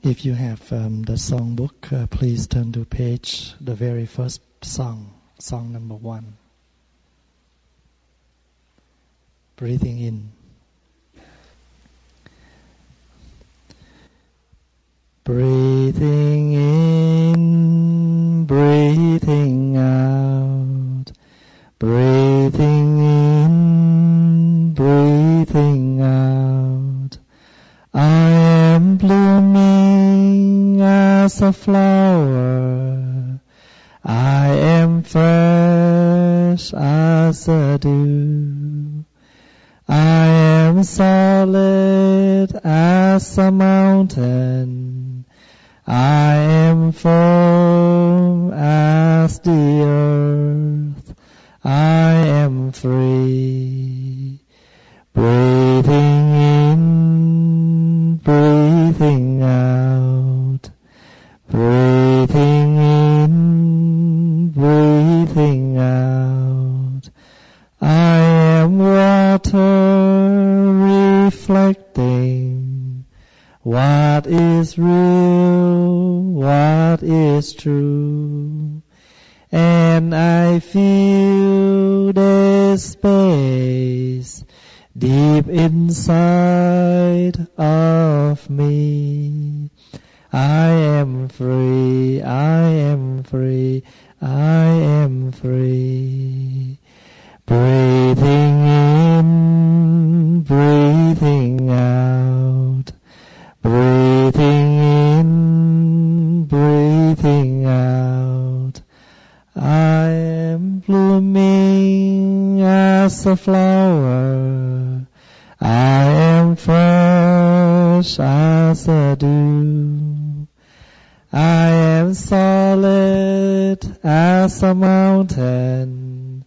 If you have the songbook, please turn to the very first song number 1. Breathing in. Breathing in, breathing out. Breathing in, breathing out. I am blooming as a flower. I am fresh as a dew. I am solid as a mountain. I am firm as the earth. I am free. Breathing in, breathing out. Breathing in, breathing out. I am water reflecting what is real, what is true. And I feel the space deep inside of me. I am free, I am free, I am free. Breathing in, breathing out. Breathing in, breathing out. I am blooming as a flower. I am fresh as a dew. I am solid as a mountain.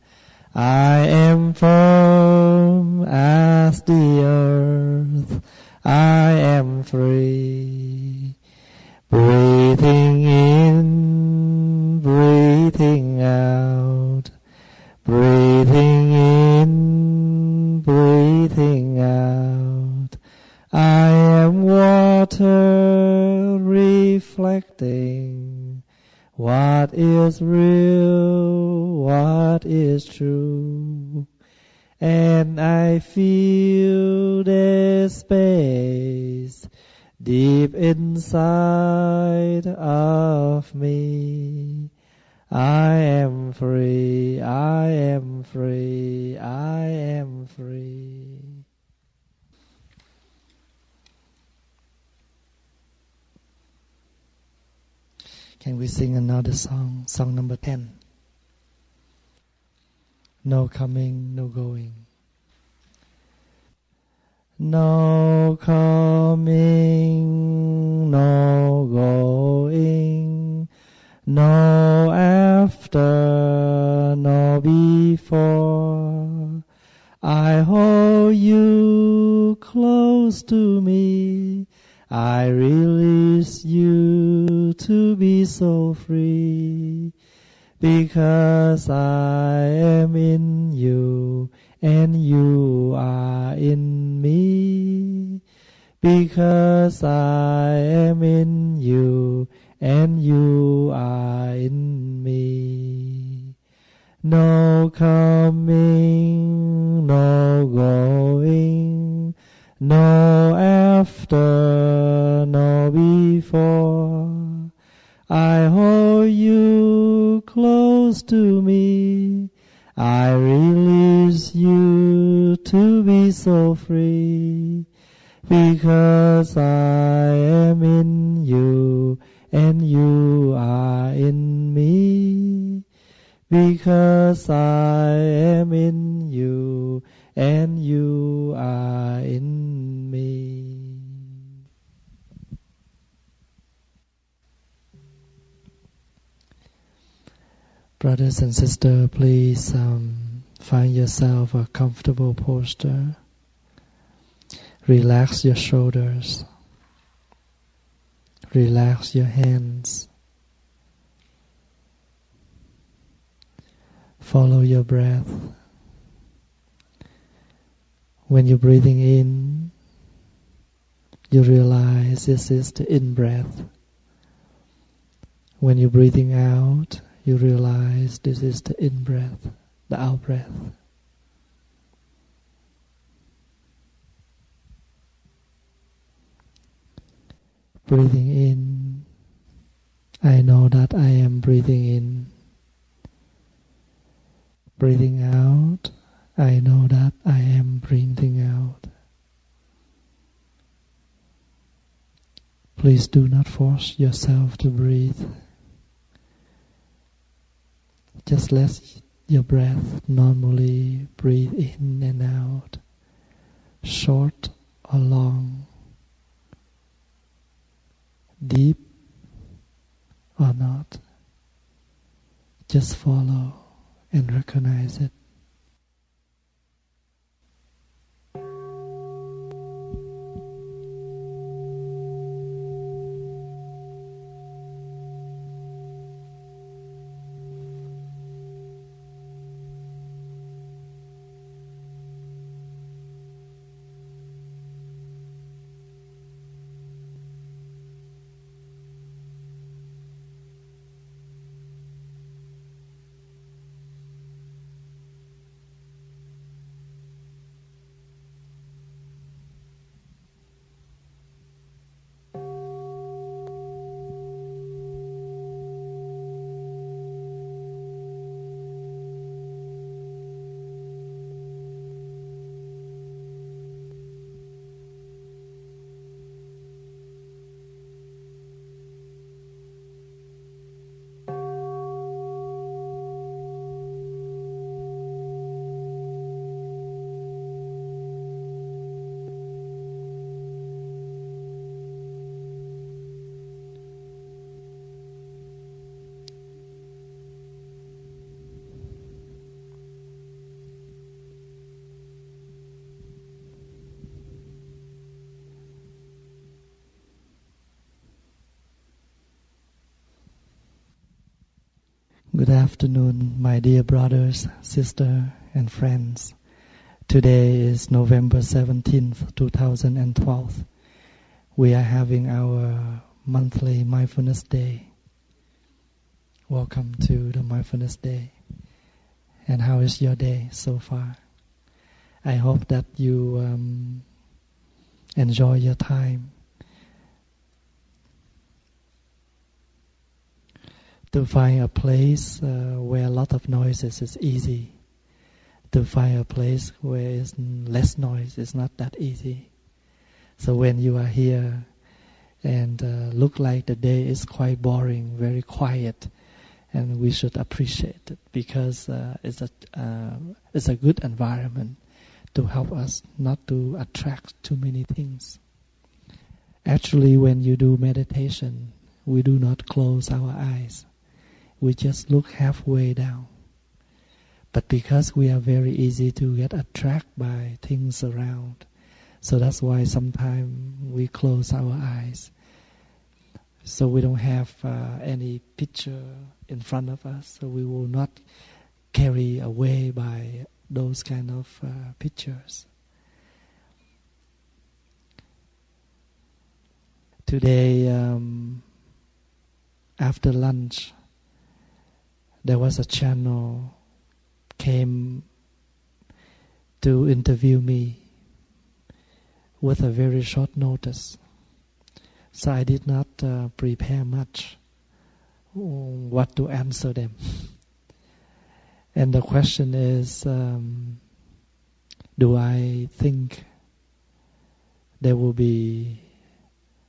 I am firm as the earth. I am free. Breathing in, breathing out. Breathing in, breathing out. I am water reflecting what is real, what is true. And I feel the space deep inside of me. I am free, I am free, I am free. Can we sing another song number 10? No coming, no going. No coming, no going. No after, no before. I hold you close to me. I release you to be so free. Because I am in you and you are in me. Because I am in you and you are in me. No coming, no going. No after, no before. I hold you close to me. I release you to be so free. Because I am in you and you are in me. Because I am in you and you are in me. Brothers and sisters, please find yourself a comfortable posture. Relax your shoulders. Relax your hands. Follow your breath. When you're breathing in, you realize this is the in-breath. When you're breathing out, you realize this is the in-breath, the out-breath. Breathing in, I know that I am breathing in. Breathing out, I know that I am breathing out. Please do not force yourself to breathe. Just let your breath normally breathe in and out, short or long, deep or not. Just follow and recognize it. Good afternoon, my dear brothers, sisters, and friends. Today is November 17th, 2012. We are having our monthly Mindfulness Day. Welcome to the Mindfulness Day. And how is your day so far? I hope that you enjoy your time. To find a place where a lot of noises is easy. To find a place where it's less noise is not that easy. So when you are here and look like the day is quite boring, very quiet, and we should appreciate it because it's a good environment to help us not to attract too many things. Actually, when you do meditation, we do not close our eyes. We just look halfway down. But because we are very easy to get attracted by things around, so that's why sometimes we close our eyes. So we don't have any picture in front of us, so we will not carry away by those kind of pictures. Today, after lunch, there was a channel came to interview me with a very short notice. So I did not prepare much what to answer them. And the question is, do I think there will be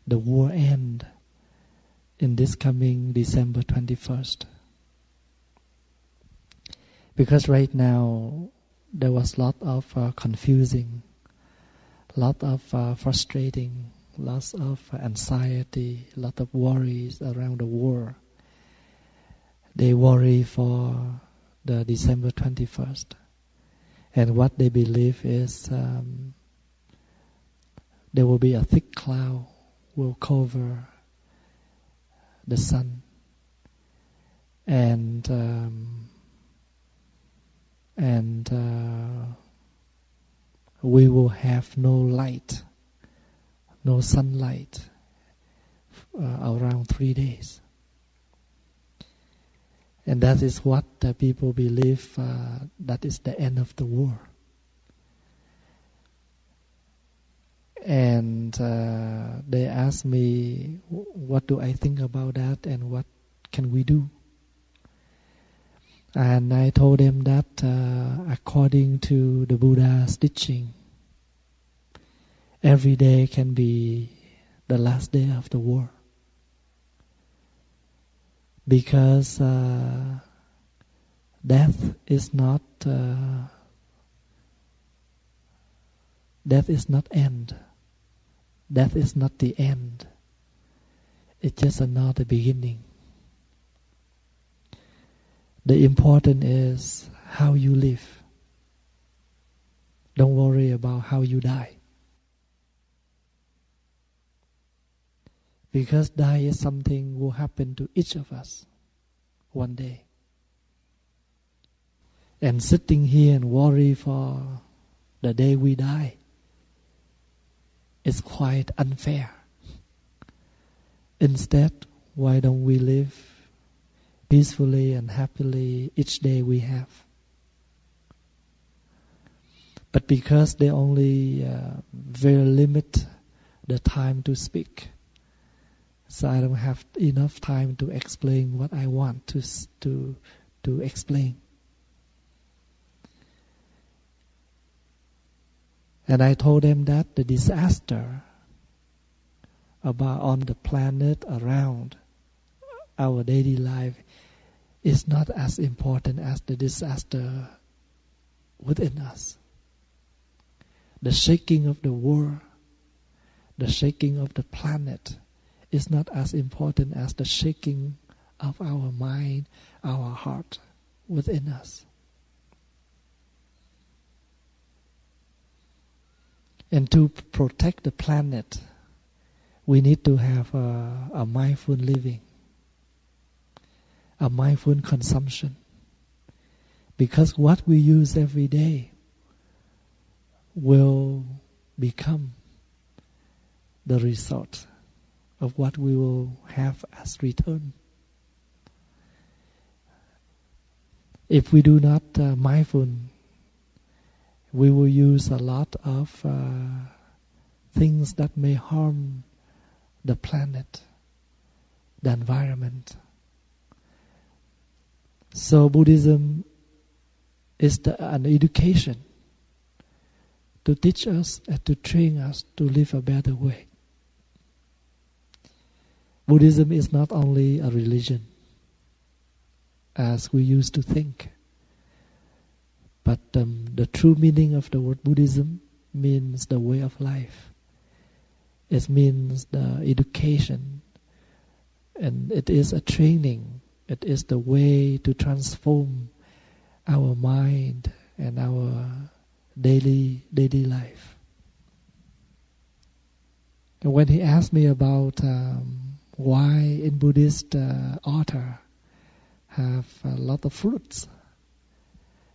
the war end in this coming December 21st? Because right now there was a lot of confusing, lot of frustrating, lots of anxiety, a lot of worries around the world. They worry for the December 21st. And what they believe is there will be a thick cloud will cover the sun. And we will have no light no sunlight around 3 days. And that is what people believe that is the end of the war. And they asked me, what do I think about that and what can we do? And I told them that according to the Buddha's teaching, every day can be the last day of the war. Because death is not end. Death is not the end. It's just another beginning. The important is how you live. Don't worry about how you die. Because die is something will happen to each of us one day. And sitting here and worry for the day we die is quite unfair. Instead, why don't we live peacefully and happily each day we have? But because they only very limit the time to speak, so I don't have enough time to explain what I want to explain. And I told them that the disaster on the planet around our daily life is not as important as the disaster within us. The shaking of the world, the shaking of the planet is not as important as the shaking of our mind, our heart within us. And to protect the planet, we need to have a mindful living, a mindful consumption. Because what we use every day will become the result of what we will have as return. If we do not mindful, we will use a lot of things that may harm the planet, the environment. So Buddhism is an education to teach us and to train us to live a better way. Buddhism is not only a religion, as we used to think. But the true meaning of the word Buddhism means the way of life. It means the education. And it is a training. It is the way to transform our mind and our daily life. And when he asked me about why in Buddhist author have a lot of fruits,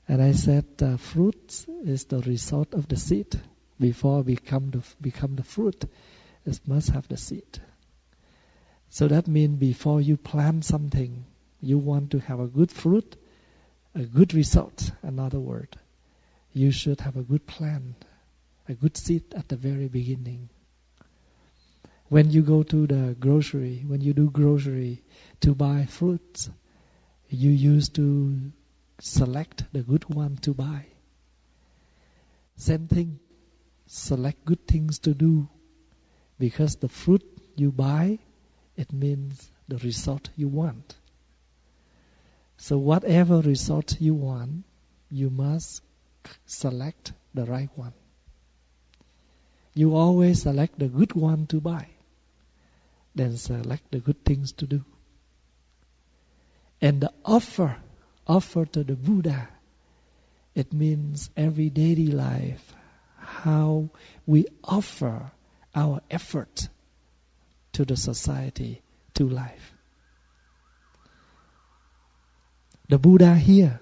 and I said fruits is the result of the seed. Before become the fruit, it must have the seed. So that means before you plant something, you want to have a good fruit, a good result. Another word, you should have a good plant, a good seed at the very beginning. When you go to the grocery, when you do grocery to buy fruits, you used to select the good one to buy. Same thing, select good things to do, because the fruit you buy, it means the result you want. So whatever result you want, you must select the right one. You always select the good one to buy, then select the good things to do. And the offer to the Buddha, it means every daily life, how we offer our effort to the society, to life. The Buddha here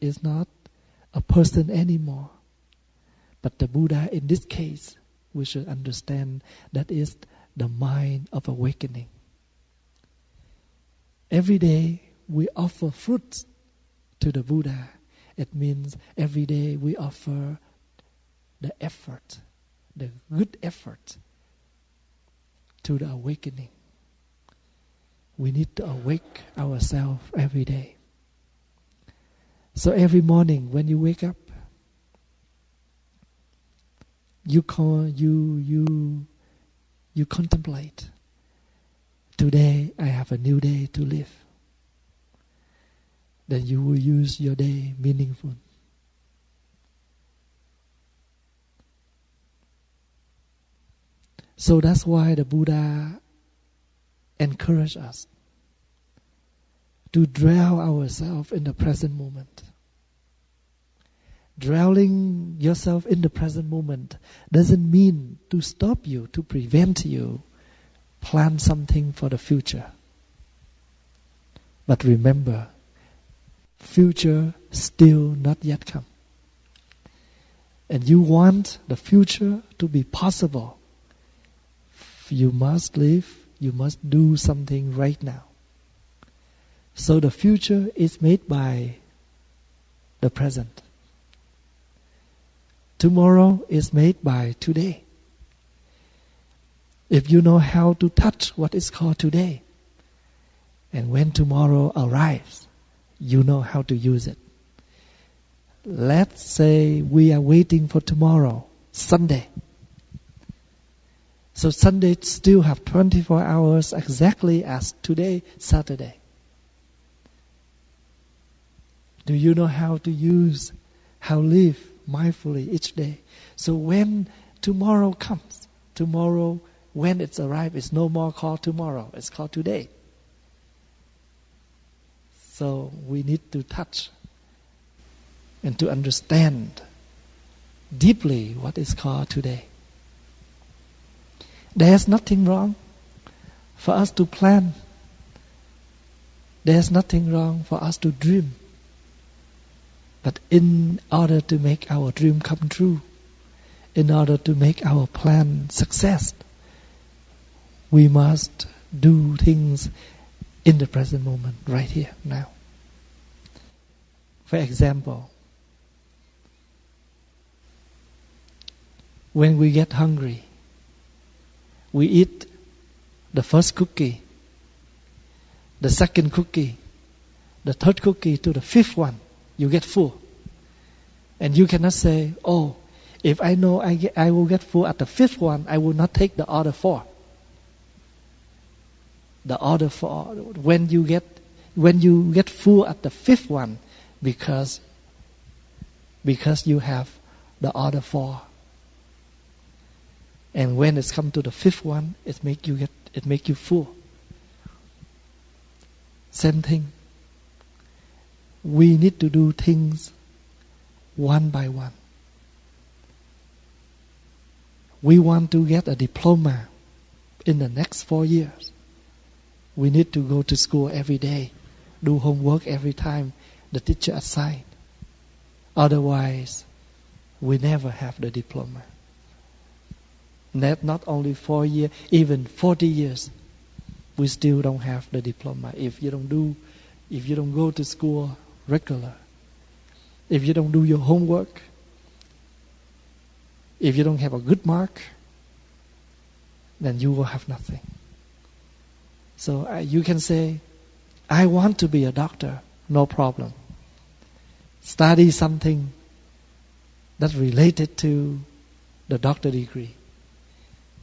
is not a person anymore, but the Buddha in this case we should understand that is the mind of awakening. Every day we offer fruits to the Buddha. It means every day we offer the effort, the good effort to the awakening. We need to awake ourselves every day. So every morning when you wake up, you contemplate. Today I have a new day to live. Then you will use your day meaningful. So that's why the Buddha encouraged us to drown ourselves in the present moment. Drowning yourself in the present moment doesn't mean to stop you, to prevent you plan something for the future. But remember, future still not yet come. And you want the future to be possible. You must live, you must do something right now. So the future is made by the present. Tomorrow is made by today. If you know how to touch what is called today, and when tomorrow arrives, you know how to use it. Let's say we are waiting for tomorrow, Sunday. So Sunday still have 24 hours exactly as today, Saturday. Do you know how to use, how live mindfully each day? So when tomorrow comes, tomorrow when it's arrived, it's no more called tomorrow, it's called today. So we need to touch and to understand deeply what is called today. There's nothing wrong for us to plan. There's nothing wrong for us to dream. But in order to make our dream come true, in order to make our plan success, we must do things in the present moment, right here, now. For example, when we get hungry, we eat the first cookie, the second cookie, the third cookie to the fifth one, you get full. And you cannot say, oh, if I know I will get full at the fifth one, I will not take the other four. The other four, when you get full at the fifth one, because you have the other four. And when it's come to the fifth one, it make you full. Same thing. We need to do things one by one. We want to get a diploma in the next 4 years. We need to go to school every day, do homework every time the teacher assigns. Otherwise, we never have the diploma. Not only 4 years, even 40 years, we still don't have the diploma. If you don't go to school regular, if you don't do your homework, if you don't have a good mark, then you will have nothing. So you can say, I want to be a doctor, no problem. Study something that's related to the doctor degree.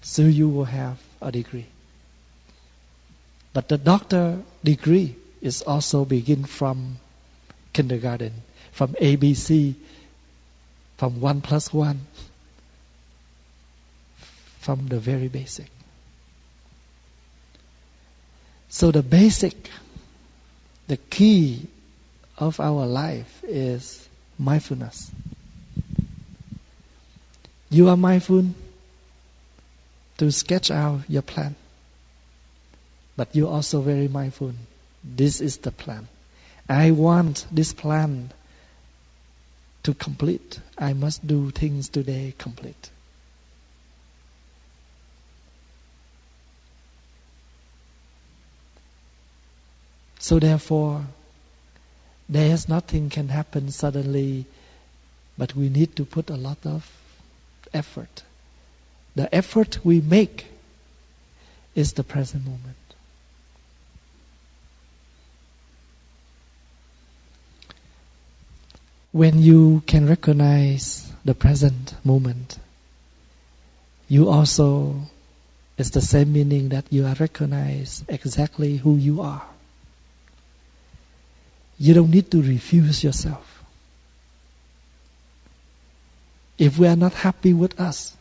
So you will have a degree. But the doctor degree is also begin from kindergarten, from ABC, from 1 + 1, from the very basic. So the basic, the key of our life is mindfulness. You are mindful to sketch out your plan. But you're also very mindful. This is the plan. I want this plan to complete. I must do things today complete. So therefore, there is nothing can happen suddenly, but we need to put a lot of effort. The effort we make is the present moment. When you can recognize the present moment, you also, it's the same meaning that you are recognize exactly who you are. You don't need to refuse yourself. If we are not happy with us,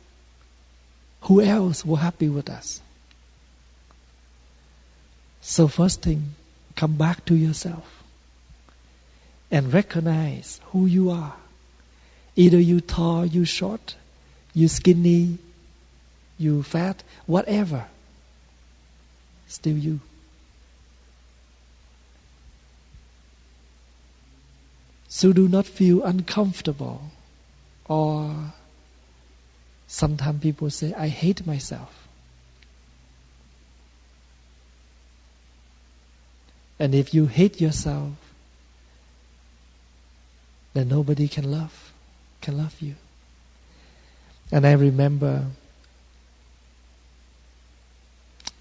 who else will happy with us? So first thing, come back to yourself and recognize who you are. Either you tall, you short, you skinny, you fat, whatever. Still you. So do not feel uncomfortable, or sometimes people say, I hate myself. And if you hate yourself, then nobody can love you. And I remember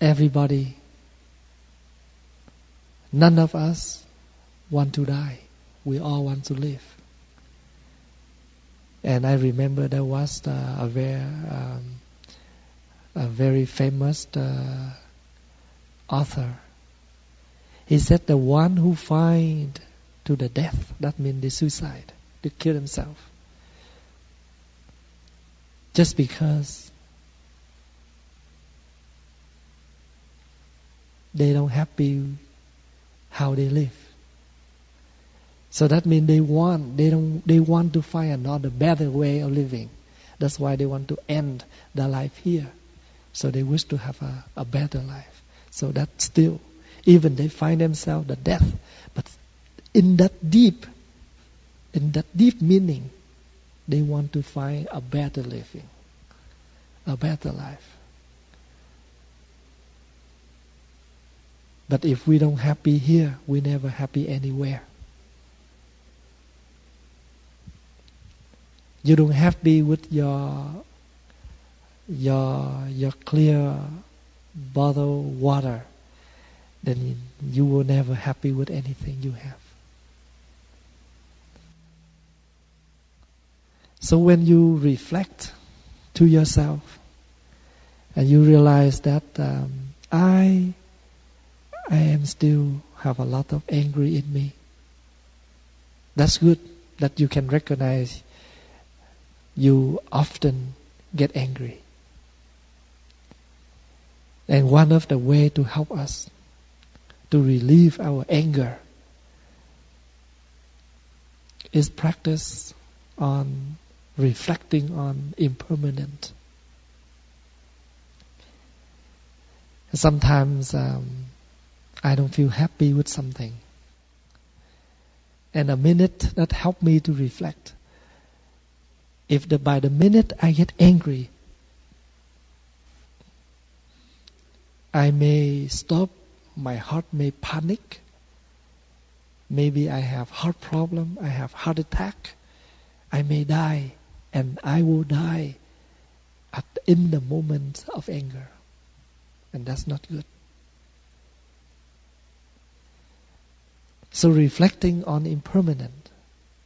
everybody, none of us want to die. We all want to live. And I remember there was a very famous author. He said the one who find to the death, that means the suicide, to kill himself, just because they don't happy how they live. So that means they want to find another better way of living. That's why they want to end their life here. So they wish to have a better life. So that still, even they find themselves the death, but in that deep meaning, they want to find a better living, a better life. But if we don't happy here, we never happy anywhere. You don't happy with your clear bottled water, then you will never happy with anything you have. So when you reflect to yourself and you realize that I am still have a lot of anger in me, that's good that you can recognize you often get angry. And one of the way to help us to relieve our anger is practice on reflecting on impermanent. Sometimes I don't feel happy with something, and a minute that helped me to reflect. If by the minute I get angry, I may stop, my heart may panic, maybe I have heart problem, I have heart attack, I may die, and I will die in the moment of anger. And that's not good. So reflecting on impermanent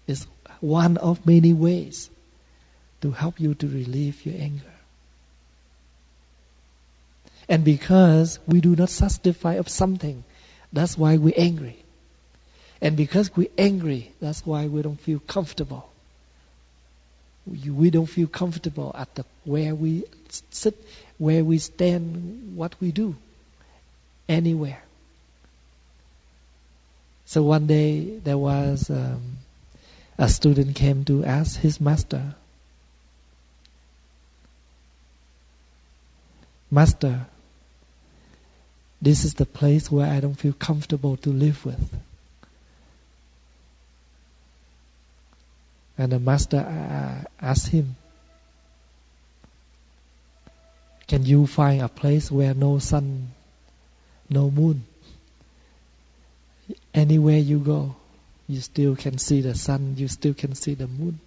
is one of many ways to help you to relieve your anger. And because we do not satisfy of something, that's why we're angry. And because we're angry, that's why we don't feel comfortable. We don't feel comfortable at where we sit, where we stand, what we do, anywhere. So one day there was a student came to ask his master, Master, this is the place where I don't feel comfortable to live with. And the master asked him, can you find a place where no sun, no moon? anywhere you go, you still can see the sun, you still can see the moon.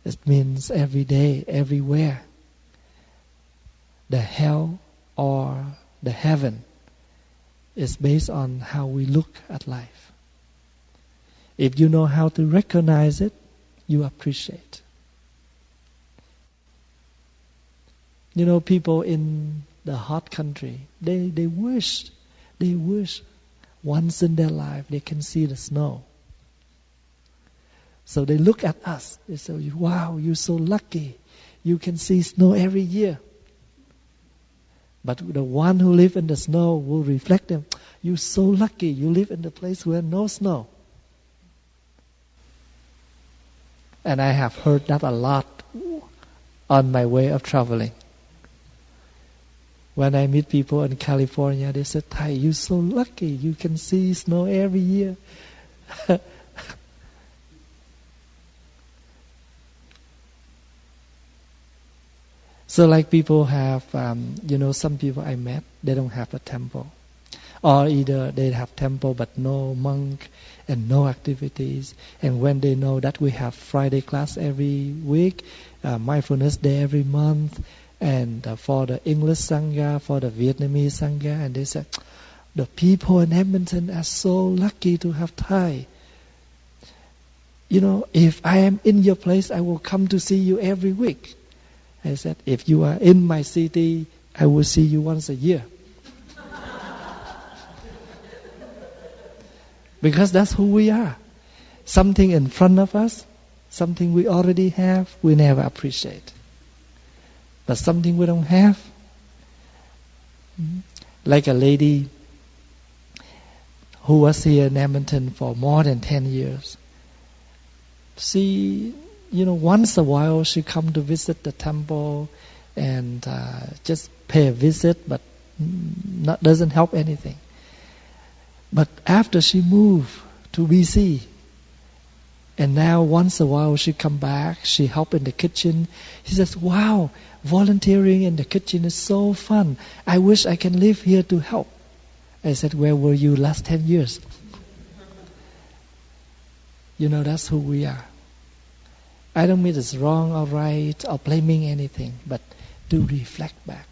It means every day, everywhere, the hell or the heaven is based on how we look at life. If you know how to recognize it, you appreciate. You know, people in the hot country, they wish once in their life they can see the snow. So they look at us, they say, wow, you're so lucky. You can see snow every year. But the one who live in the snow will reflect them. You're so lucky, you live in the place where no snow. And I have heard that a lot on my way of traveling. When I meet people in California, they say, Thầy, you're so lucky, you can see snow every year. So like people have, some people I met, they don't have a temple. Or either they have temple but no monk and no activities. And when they know that we have Friday class every week, mindfulness day every month, and for the English Sangha, for the Vietnamese Sangha, and they said, the people in Edmonton are so lucky to have Thai. You know, if I am in your place, I will come to see you every week. I said, if you are in my city, I will see you once a year. Because that's who we are. Something in front of us, something we already have, we never appreciate. But something we don't have, like a lady who was here in Edmonton for more than 10 years. She, once a while she come to visit the temple and just pay a visit, but doesn't help anything. But after she moved to BC, and now once a while she come back, she help in the kitchen. She says, wow, volunteering in the kitchen is so fun. I wish I can live here to help. I said, where were you last 10 years? That's who we are. I don't mean it's wrong or right or blaming anything, but to reflect back.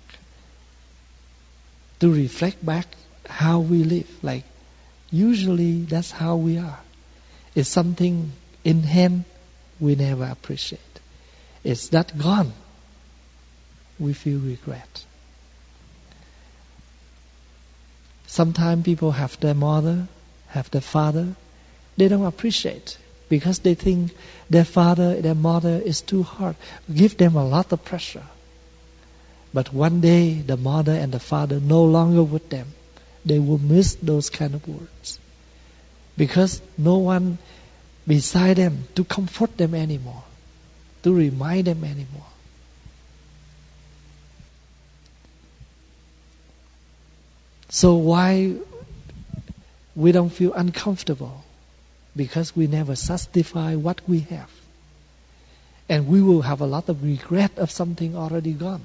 To reflect back how we live. Like, usually that's how we are. It's something in hand we never appreciate. It's that gone, we feel regret. Sometimes people have their mother, have their father, they don't appreciate because they think their father, their mother is too hard. Give them a lot of pressure. But one day the mother and the father no longer with them. They will miss those kind of words. Because no one beside them to comfort them anymore, to remind them anymore. So why we don't feel uncomfortable? Because we never justify what we have. And we will have a lot of regret of something already gone.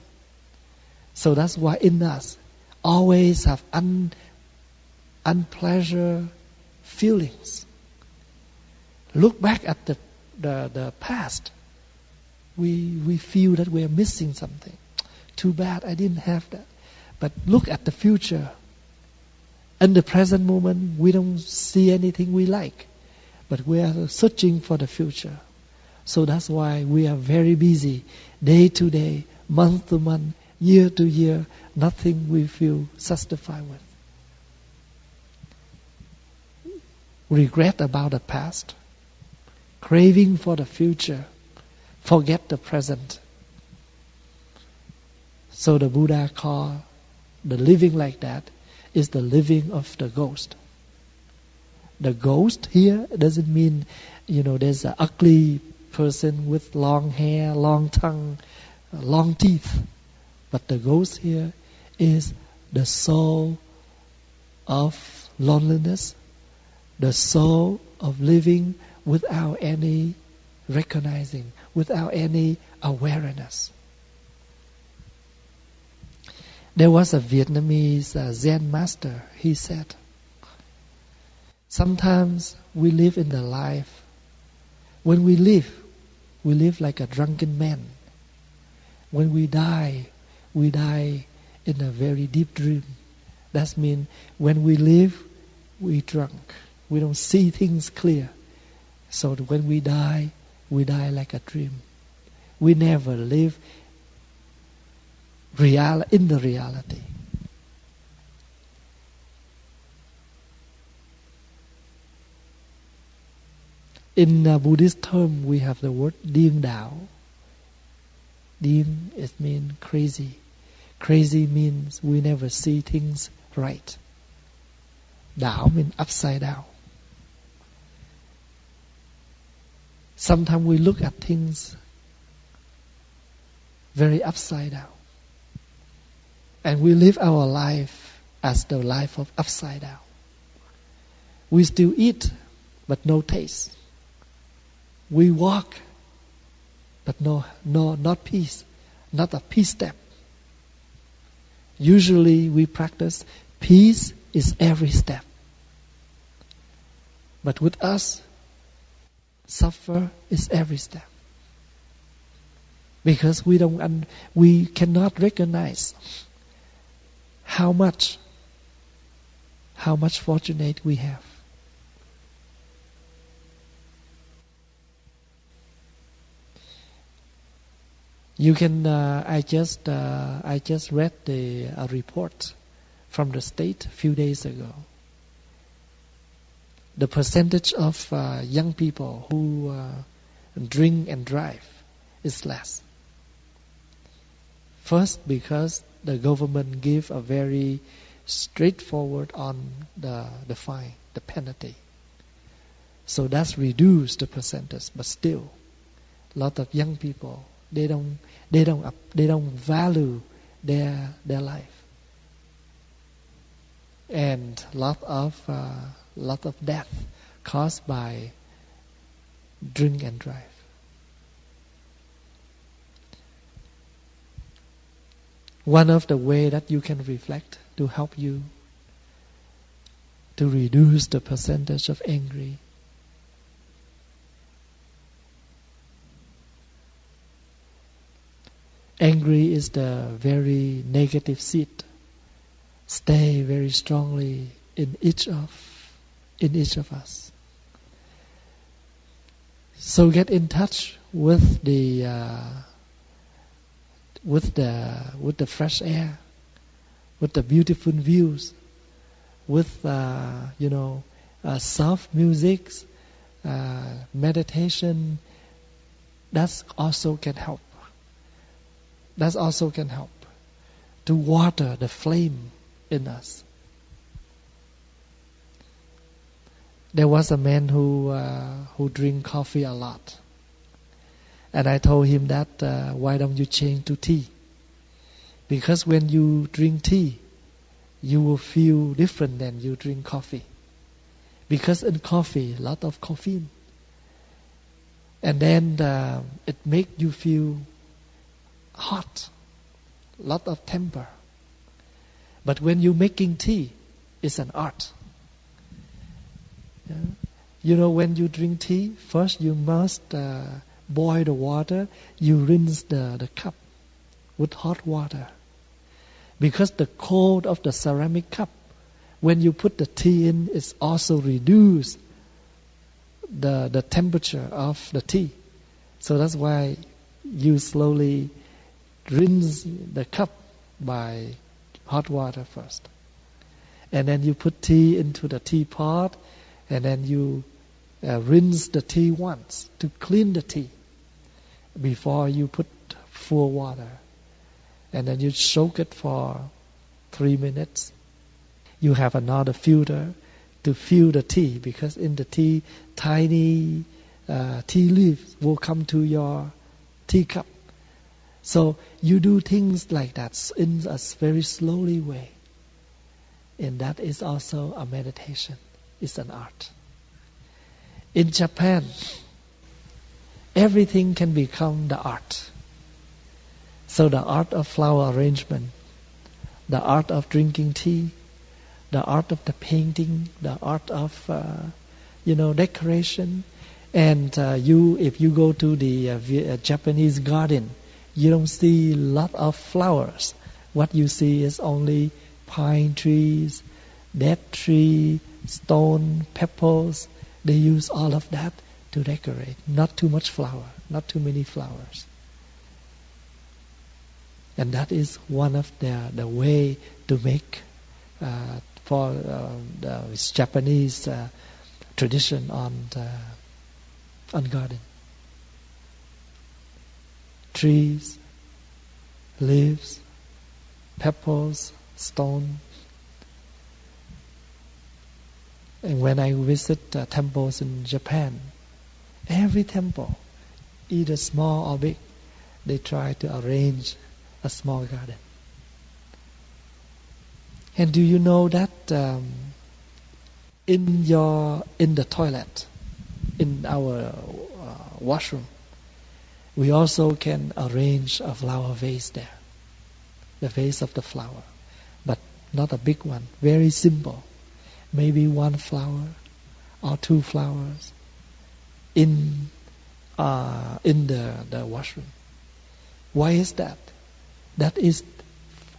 So that's why in us always have unpleasant feelings. Look back at the past. We feel that we are missing something. Too bad I didn't have that. But look at the future. In the present moment, we don't see anything we like. But we are searching for the future. So that's why we are very busy. Day to day, month to month, year to year. Nothing we feel satisfied with. Regret about the past. Craving for the future. Forget the present. So the Buddha called the living like that is the living of the ghost. The ghost here doesn't mean, there's an ugly person with long hair, long tongue, long teeth. But the ghost here is the soul of loneliness, the soul of living without any recognizing, without any awareness. There was a Vietnamese Zen master. He said, Sometimes we live in the life. When we live like a drunken man. When we die in a very deep dream. That means when we live, we drunk. We don't see things clear. So when we die like a dream. We never live in the reality. In Buddhist term, we have the word điên đảo. Điên, it means crazy. Crazy means we never see things right. Đảo means upside down. Sometimes we look at things very upside down. And we live our life as the life of upside down. We still eat, but no taste. We walk, but not peace, not a peace step. Usually we practice peace is every step. But with us, suffer is every step. Because we cannot recognize how much fortunate we have. You can. I just read a report from the state a few days ago. The percentage of young people who drink and drive is less. First, because the government give a very straightforward on the fine, the penalty. So that's reduced the percentage, but still, a lot of young people they don't value their life, and lot of death caused by drink and drive. One of the way that you can reflect to help you to reduce the percentage of angry. Angry is the very negative seed. Stay very strongly in each of us. So get in touch with the fresh air, with the beautiful views, with soft music, meditation. That also can help. That also can help to water the flame in us. There was a man who drink coffee a lot, and I told him that why don't you change to tea? Because when you drink tea, you will feel different than you drink coffee. Because in coffee, a lot of caffeine, and then it makes you feel hot, lot of temper. But when you're making tea, it's an art. Yeah? When you drink tea, first you must boil the water. You rinse the cup with hot water. Because the cold of the ceramic cup, when you put the tea in, it's also reduce the temperature of the tea. So that's why you slowly rinse the cup by hot water first. And then you put tea into the teapot, and then you rinse the tea once to clean the tea before you put full water. And then you soak it for 3 minutes. You have another filter to fill the tea, because in the tea, tiny tea leaves will come to your teacup. So you do things like that in a very slowly way. And that is also a meditation. It's an art. In Japan, everything can become the art. So the art of flower arrangement, the art of drinking tea, the art of the painting, the art of decoration. And if you go to the Japanese garden, you don't see a lot of flowers. What you see is only pine trees, dead tree, stone, pebbles. They use all of that to decorate. Not too much flower, not too many flowers. And that is one of the way to make for the Japanese tradition on garden. Trees, leaves, pebbles, stone. And when I visit temples in Japan, every temple, either small or big, they try to arrange a small garden. And do you know that in the toilet, in our washroom, we also can arrange a flower vase there, the vase of the flower, but not a big one, very simple. Maybe one flower or two flowers in the washroom. Why is that? That is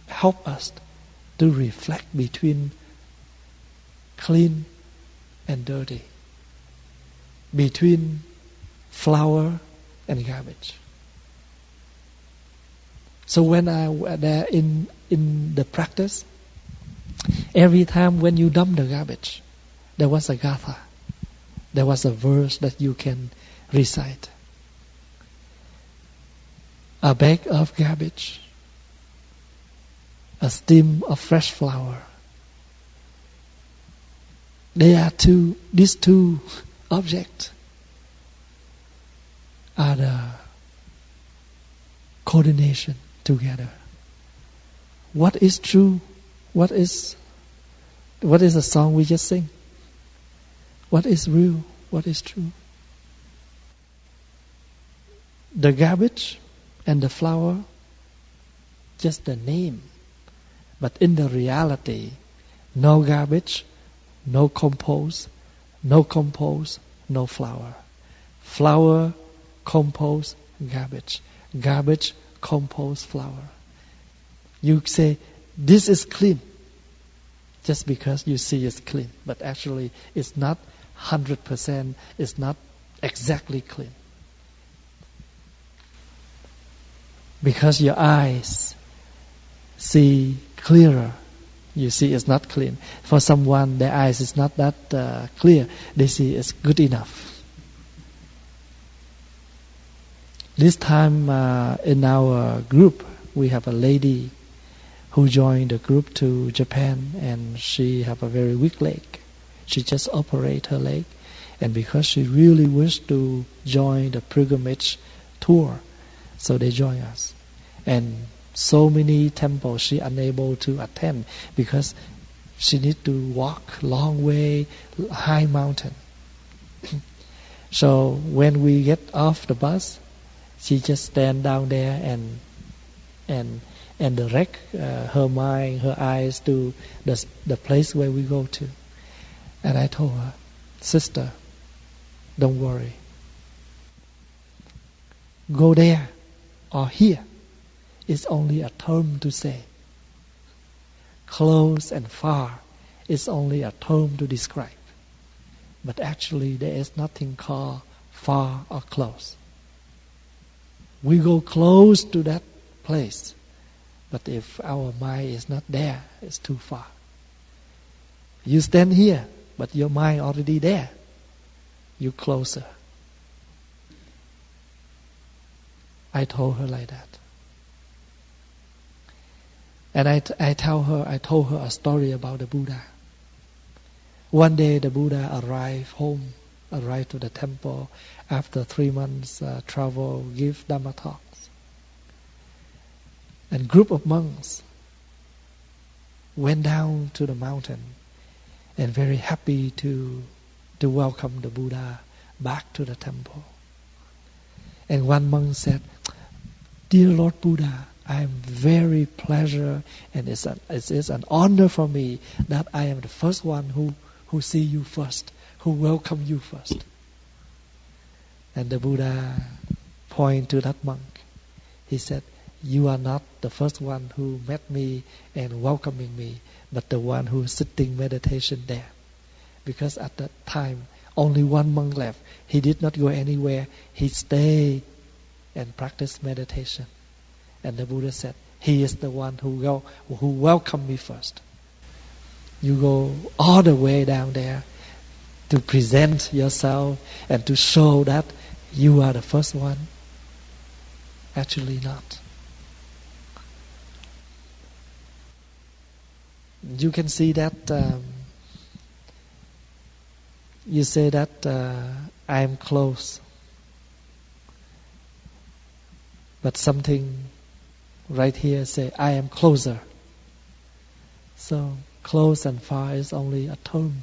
help us to reflect between clean and dirty, between flower and garbage. So when I was there in the practice, every time when you dump the garbage, there was a gatha. There was a verse that you can recite. A bag of garbage, a stem of fresh flower. These two objects are the coordination together. What is true? What is the song we just sing? What is real? What is true? The garbage and the flower, just the name. But in the reality, no garbage, no compost, no flower. Flower, compost, garbage. Garbage, compost, flower. You say, this is clean, just because you see it's clean. But actually, it's not 100%, it's not exactly clean. Because your eyes see clearer, you see it's not clean. For someone, their eyes is not that clear, they see it's good enough. This time in our group, we have a lady who joined the group to Japan, and she have a very weak leg. She just operated her leg, and because she really wished to join the pilgrimage tour, so they join us. And so many temples she unable to attend because she need to walk long way, high mountain. So when we get off the bus, she just stand down there and direct her mind, her eyes to the place where we go to. And I told her, sister, don't worry. Go there or here. It's only a term to say. Close and far is only a term to describe. But actually there is nothing called far or close. We go close to that place, but if our mind is not there, it's too far. You stand here, but your mind already there. You closer. I told her like that. And I told her a story about the Buddha. One day the Buddha arrived to the temple after 3 months travel, give Dhamma talks. And group of monks went down to the mountain and very happy to welcome the Buddha back to the temple. And one monk said, "Dear Lord Buddha, I am very pleasure, and it is an honor for me that I am the first one who see you first, who welcome you first. And the Buddha point to that monk. He said, you are not the first one who met me and welcoming me, but the one who is sitting meditation there. Because at that time, only one monk left. He did not go anywhere. He stayed and practiced meditation. And the Buddha said, he is the one who welcomed me first. You go all the way down there to present yourself and to show that you are the first one. Actually not. You can see that you say that I am close, but something right here say I am closer. So close and far is only a term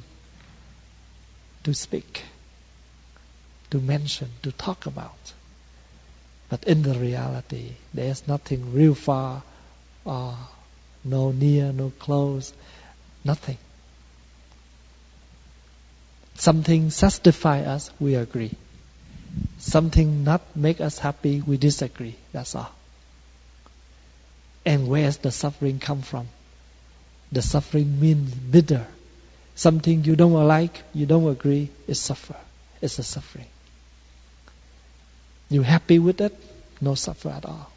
to speak, to mention, to talk about. But in the reality, there is nothing real far or no near, no close, nothing. Something satisfy us, we agree. Something not make us happy, we disagree. That's all. And where does the suffering come from? The suffering means bitter. Something you don't like, you don't agree, is suffer. It's a suffering. You happy with it? No suffer at all.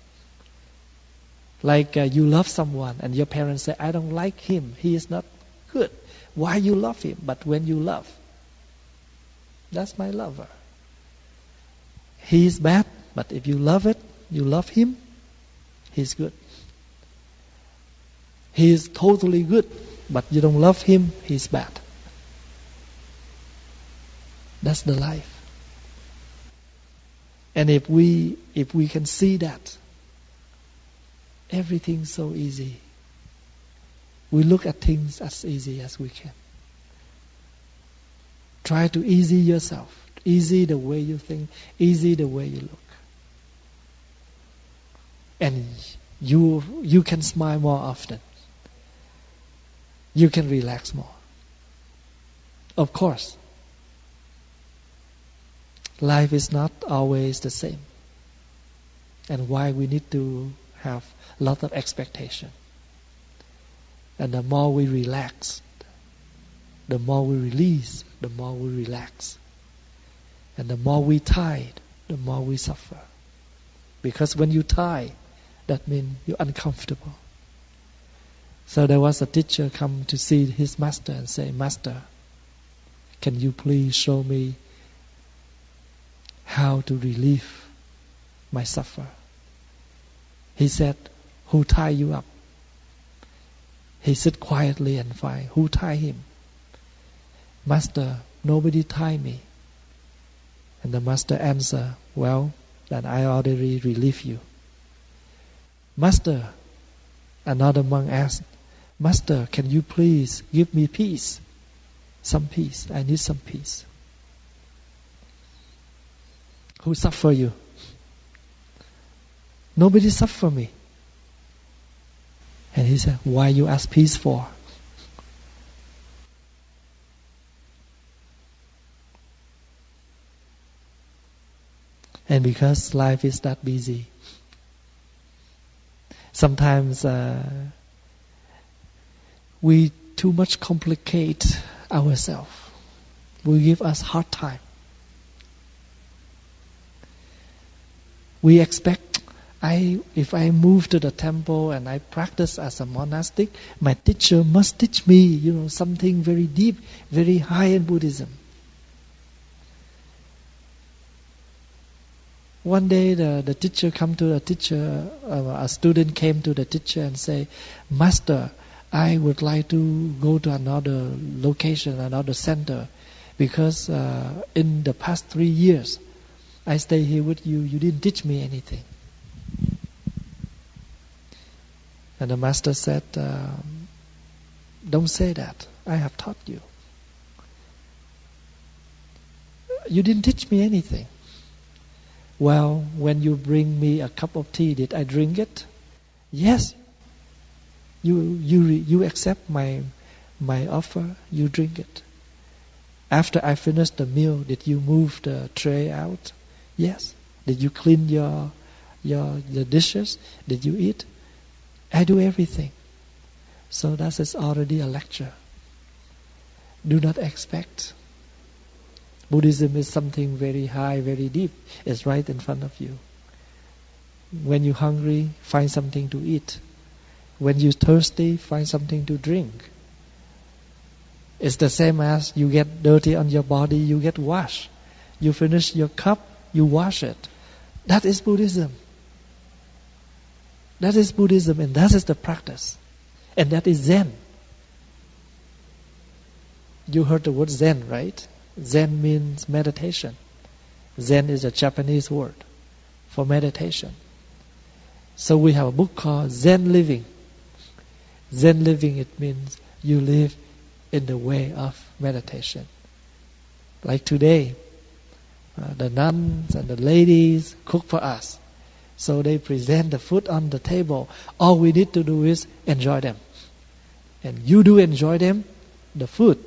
Like you love someone and your parents say, I don't like him, he is not good. Why you love him? But when you love, that's my lover. He is bad, but if you love it, you love him, he's good. He is totally good, but you don't love him, he's bad. That's the life. And if we can see that, everything's so easy. We look at things as easy as we can. Try to easy yourself. Easy the way you think. Easy the way you look. And you can smile more often. You can relax more. Of course, life is not always the same. And why we need to have a lot of expectation. And the more we relax, the more we release, the more we relax. And the more we tired, the more we suffer. Because when you tired, that means you're uncomfortable. So there was a teacher come to see his master and say, Master, can you please show me how to relieve my suffer? He said, who tie you up? He sit quietly and find, who tie him? Master, nobody tie me. And the master answer, well, then I already relieve you. Master, another monk asked, Master, can you please give me peace? Some peace. I need some peace. Who suffer you? Nobody suffer me. And he said, why you ask peace for? And because life is that busy. Sometimes we too much complicate ourselves. We give us hard time. We expect, if I move to the temple and I practice as a monastic, my teacher must teach me, something very deep, very high in Buddhism. One day the teacher come to the teacher, a student came to the teacher and say, Master, I would like to go to another location, another center, because in the past 3 years, I stay here with you, you didn't teach me anything. And the master said, don't say that, I have taught you. You didn't teach me anything. Well, when you bring me a cup of tea, did I drink it? Yes, you accept my offer, you drink it. After I finish the meal, did you move the tray out? Yes. Did you clean the dishes? Did you eat? I do everything. So that is already a lecture. Do not expect. Buddhism is something very high, very deep. It's right in front of you. When you're hungry, find something to eat. When you're thirsty, find something to drink. It's the same as you get dirty on your body, you get washed. You finish your cup, you wash it. That is Buddhism. That is Buddhism, and that is the practice. And that is Zen. You heard the word Zen, right? Zen means meditation. Zen is a Japanese word for meditation. So we have a book called Zen Living. Zen living, it means you live in the way of meditation. Like today, the nuns and the ladies cook for us. So they present the food on the table. All we need to do is enjoy them. And you do enjoy them, the food.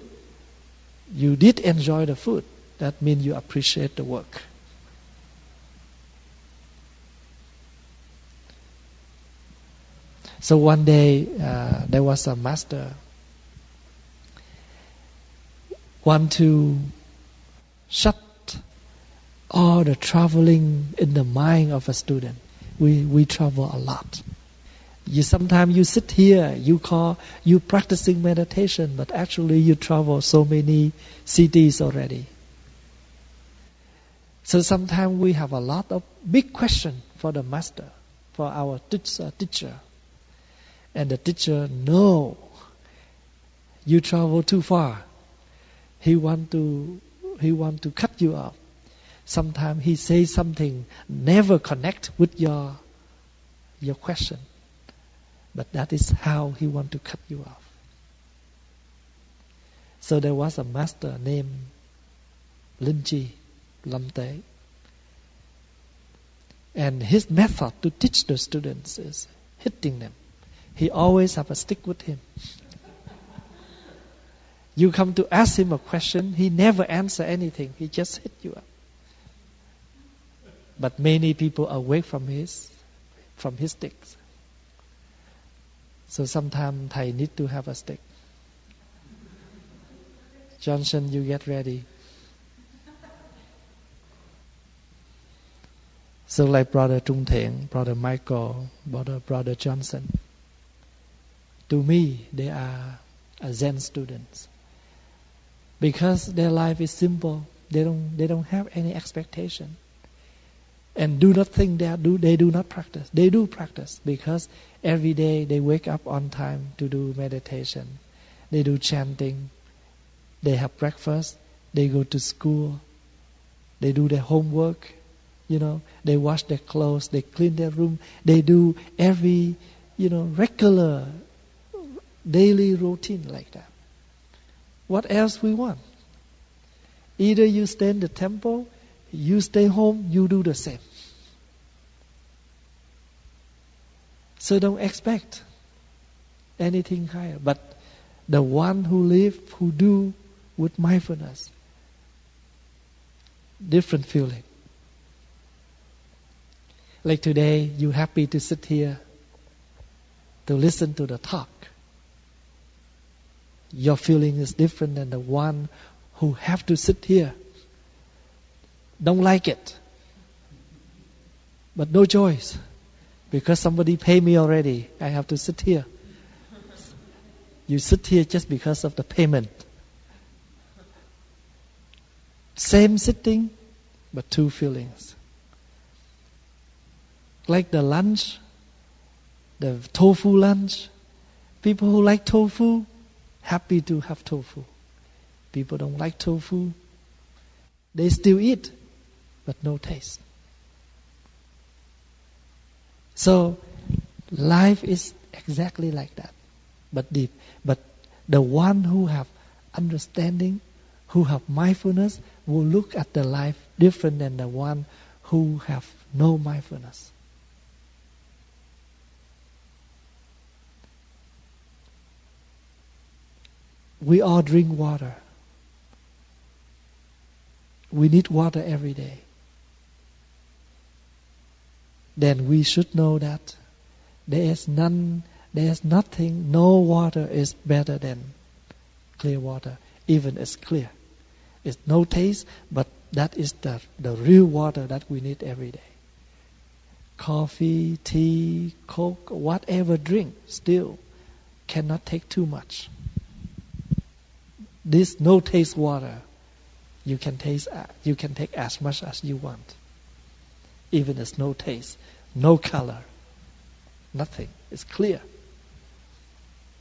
You did enjoy the food. That means you appreciate the work. So one day, there was a master want to shut all the traveling in the mind of a student. We travel a lot. Sometimes you sit here, you practicing meditation, but actually you travel so many cities already. So sometimes we have a lot of big questions for the master, for our teacher. And the teacher know you travel too far. He want to cut you off. Sometimes he says something never connect with your question. But that is how he want to cut you off. So there was a master named Linji Lamte. And his method to teach the students is hitting them. He always have a stick with him. You come to ask him a question, he never answer anything. He just hit you up. But many people are away from his sticks. So sometimes Thầy need to have a stick. Johnson, you get ready. So like Brother Trung Thiện, Brother Michael, Brother Johnson, to me, they are Zen students. Because their life is simple. They don't have any expectation. And do not think they do not practice. They do practice because every day they wake up on time to do meditation. They do chanting. They have breakfast. They go to school. They do their homework. They wash their clothes. They clean their room. They do every, regular daily routine like that. What else we want? Either you stay in the temple, you stay home, you do the same. So don't expect anything higher. But the one who live, who do with mindfulness, different feeling. Like today, you happy to sit here to listen to the talk. Your feeling is different than the one who have to sit here. Don't like it. But no choice. Because somebody paid me already. I have to sit here. You sit here just because of the payment. Same sitting, but two feelings. Like the lunch, the tofu lunch. People who like tofu, happy to have tofu. People don't like tofu. They still eat, but no taste. So, life is exactly like that, but deep. But the one who have understanding, who have mindfulness, will look at the life different than the one who have no mindfulness. We all drink water. We need water every day. Then we should know that there is nothing, no water is better than clear water, even it's clear. It's no taste, but that is the real water that we need every day. Coffee, tea, Coke, whatever drink, still cannot take too much. This no taste water, you can take as much as you want. Even it's no taste, no color, nothing. It's clear.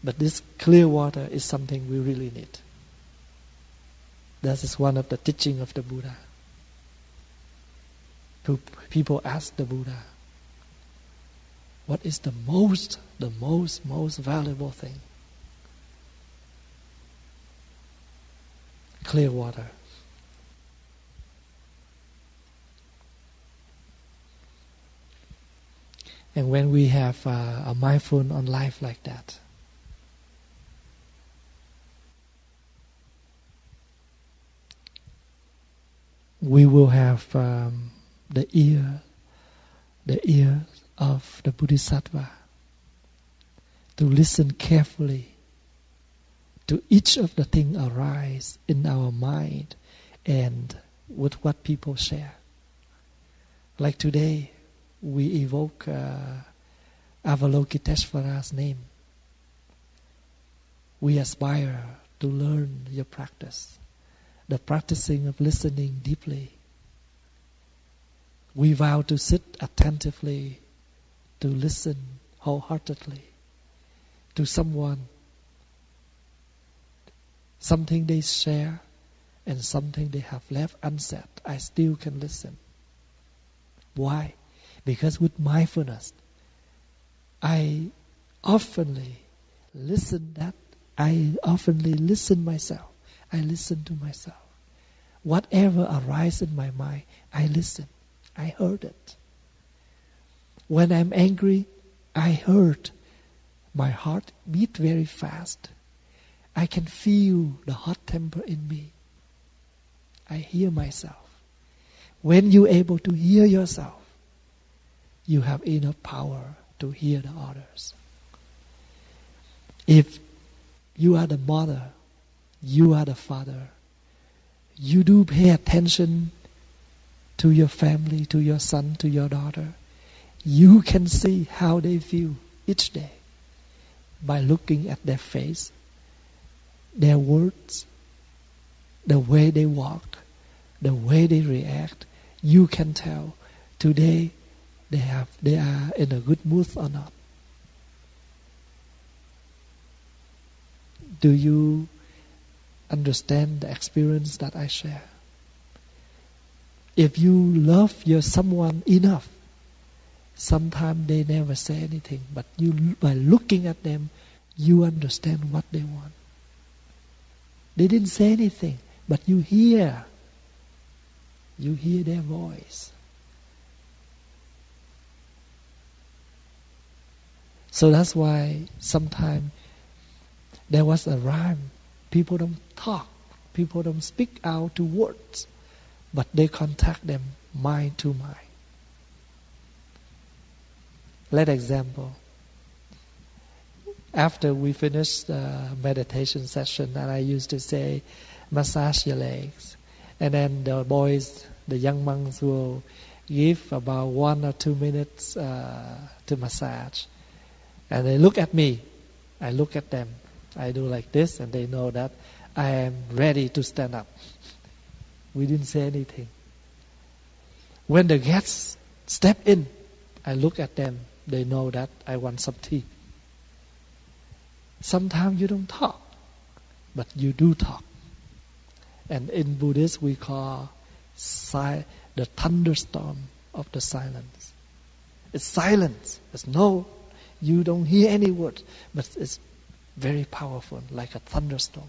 But this clear water is something we really need. That is one of the teaching of the Buddha. People ask the Buddha, what is the most valuable thing? Clear water. And when we have a mindful on life like that, we will have the ear of the Bodhisattva to listen carefully to each of the things arise in our mind and with what people share. Like today, we evoke Avalokiteshvara's name. We aspire to learn your practice, the practicing of listening deeply. We vow to sit attentively, to listen wholeheartedly to someone, something they share and something they have left unsaid. I still can listen. Why? Because with mindfulness, I oftenly listen myself. I listen to myself. Whatever arises in my mind, I listen. I heard it. When I'm angry, I heard my heart beat very fast. I can feel the hot temper in me. I hear myself. When you're able to hear yourself, you have enough power to hear the others. If you are the mother, you are the father, you do pay attention to your family, to your son, to your daughter. You can see how they feel each day by looking at their face, their words, the way they walk, the way they react. You can tell today they are in a good mood or not. Do you understand the experience that I share? If you love your someone enough, sometimes they never say anything, but you, by looking at them, you understand what they want. They didn't say anything, but you hear their voice. So that's why sometimes there was a rhyme. People don't talk. People don't speak out to words, but they contact them mind to mind. Let example. After we finish the meditation session, and I used to say, massage your legs. And then the boys, the young monks will give about 1 or 2 minutes to massage. And they look at me. I look at them. I do like this, and they know that I am ready to stand up. We didn't say anything. When the guests step in, I look at them. They know that I want some tea. Sometimes you don't talk, but you do talk. And in Buddhist we call the thunderstorm of the silence. It's silence. It's no, you don't hear any word, but it's very powerful, like a thunderstorm.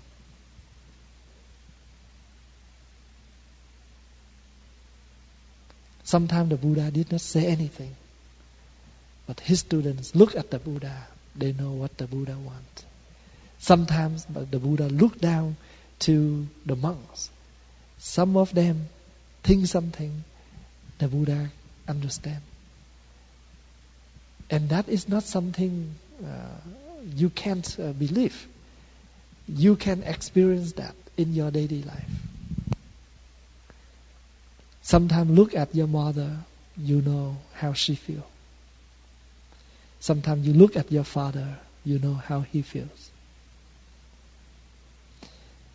Sometimes the Buddha did not say anything, but his students look at the Buddha. They know what the Buddha wants. Sometimes the Buddha looked down to the monks. Some of them think something, the Buddha understand. And that is not something you can't believe. You can experience that in your daily life. Sometimes look at your mother, you know how she feels. Sometimes you look at your father, you know how he feels.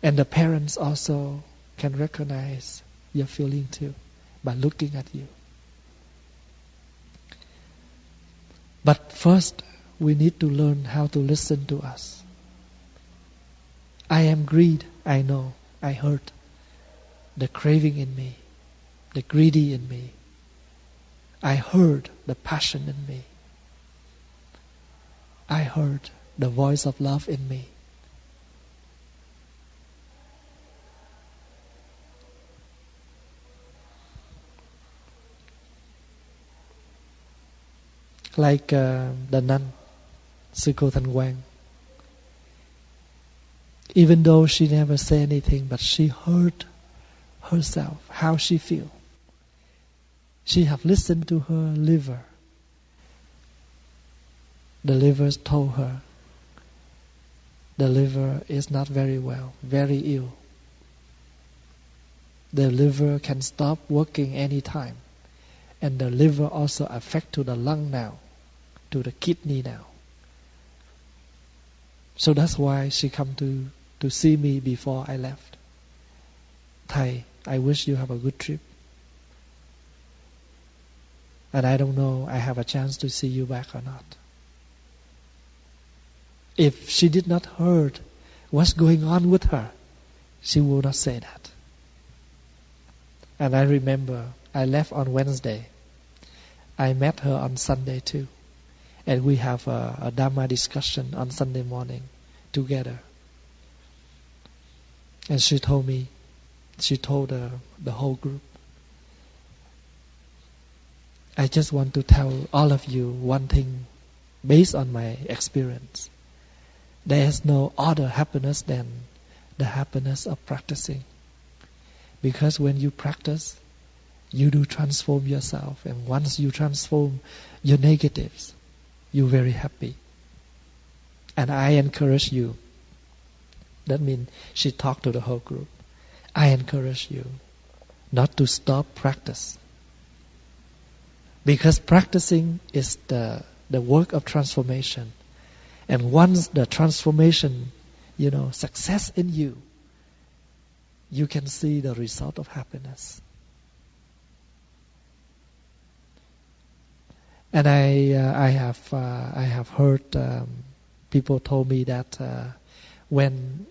And the parents also can recognize your feeling too by looking at you. But first, we need to learn how to listen to us. I am greed, I know, I hurt. The craving in me, the greedy in me. I heard the passion in me. I heard the voice of love in me. Like the nun, Sư Cô Thanh Quang. Even though she never said anything, but she heard herself, how she feel. She have listened to her liver. The liver told her, the liver is not very well, very ill. The liver can stop working anytime. And the liver also affect to the lung now, to the kidney now. So that's why she come to see me before I left. Thầy, I wish you have a good trip. And I don't know I have a chance to see you back or not. If she did not heard what's going on with her, she would not say that. And I remember I left on Wednesday. I met her on Sunday too. And we have a Dhamma discussion on Sunday morning together. And she told me, she told the whole group, I just want to tell all of you one thing based on my experience. There is no other happiness than the happiness of practicing. Because when you practice, you do transform yourself. And once you transform your negatives, you're very happy. And I encourage you. That means she talked to the whole group. I encourage you not to stop practice. Because practicing is the work of transformation. And once the transformation, success in you, you can see the result of happiness. And I have heard people told me that when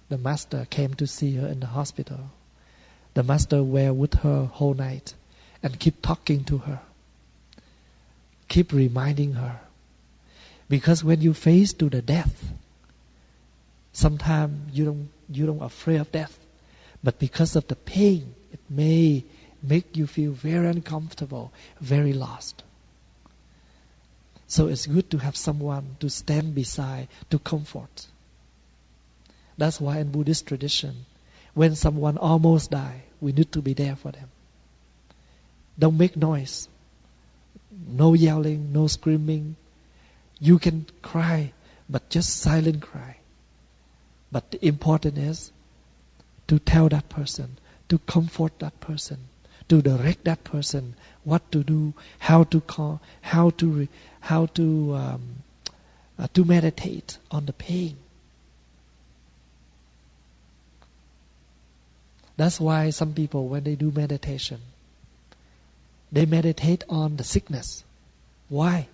the master came to see her in the hospital, the master were with her whole night and keep talking to her, keep reminding her. Because when you face to the death, sometimes you don't afraid of death, but because of the pain, it may make you feel very uncomfortable, very lost. So it's good to have someone to stand beside, to comfort. That's why in Buddhist tradition, when someone almost die, we need to be there for them. Don't make noise. No yelling, no screaming. You can cry, but just silent cry. But the important is to tell that person, to comfort that person, to direct that person what to do, how to call, how to meditate on the pain. That's why some people, when they do meditation, they meditate on the sickness. Why?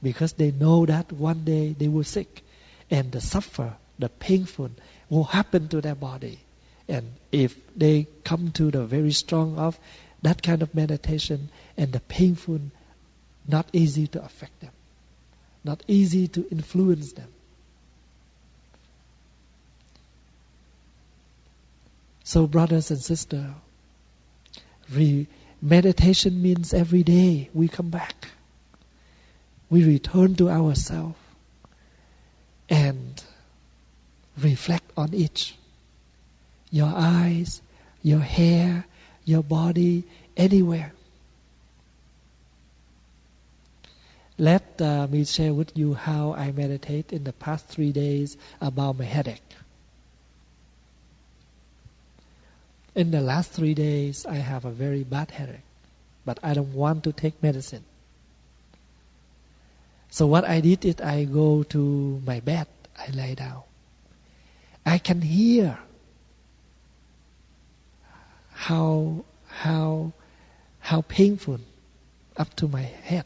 Because they know that one day they will sick, and the suffer, the painful will happen to their body. And if they come to the very strong of that kind of meditation, and the painful, not easy to affect them, not easy to influence them. So brothers and sisters, meditation means every day we come back. We return to ourselves. And reflect on each. Your eyes, your hair, your body, anywhere. Let me share with you how I meditate in the past 3 days about my headache. In the last 3 days, I have a very bad headache, but I don't want to take medicine. So what I did is I go to my bed, I lay down. I can hear how painful up to my head.